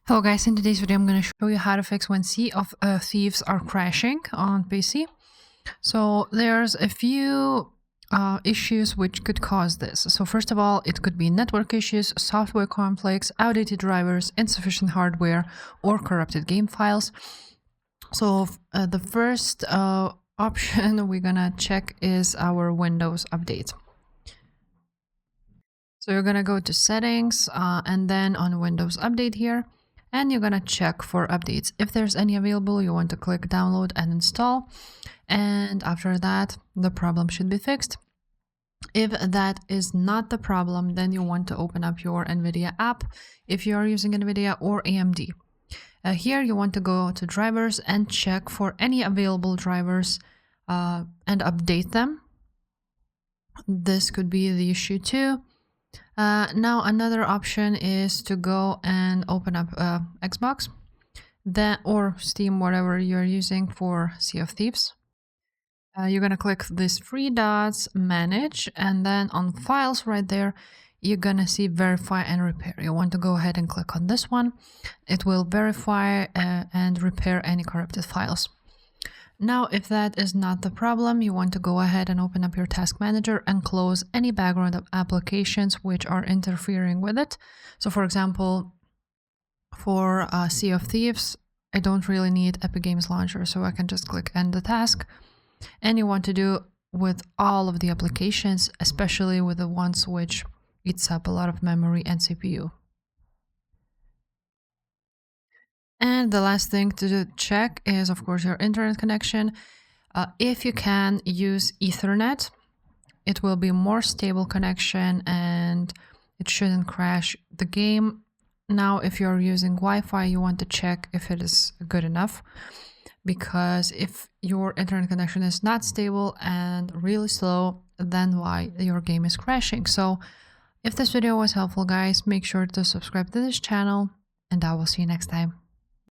Hello guys, in today's video I'm going to show you how to fix when Sea of Thieves are crashing on PC. So there's a few issues which could cause this. So first of all, it could be network issues, software conflicts, outdated drivers, insufficient hardware, or corrupted game files. So the first option we're going to check is our Windows update. So you're going to go to settings and then on Windows update here. And you're gonna check for updates. If there's any available, you want to click download and install. And after that, the problem should be fixed. If that is not the problem, then you want to open up your NVIDIA app if you are using NVIDIA or AMD. Here you want to go to drivers and check for any available drivers and update them. This could be the issue too. Now another option is to go and open up Xbox or Steam, whatever you're using for Sea of Thieves. You're gonna click these three dots, manage, and then on files right there you're gonna see verify and repair. You want to go ahead and click on this one. It will verify and repair any corrupted files. Now, if that is not the problem, you want to go ahead and open up your task manager and close any background applications which are interfering with it. So for example, for Sea of Thieves, I don't really need Epic Games Launcher, so I can just click end the task. And you want to do with all of the applications, especially with the ones which eats up a lot of memory and CPU. And the last thing to check is, of course, your internet connection. If you can use Ethernet, it will be a more stable connection and it shouldn't crash the game. Now, if you're using Wi-Fi, you want to check if it is good enough, because if your internet connection is not stable and really slow, then why your game is crashing. So if this video was helpful, guys, make sure to subscribe to this channel and I will see you next time.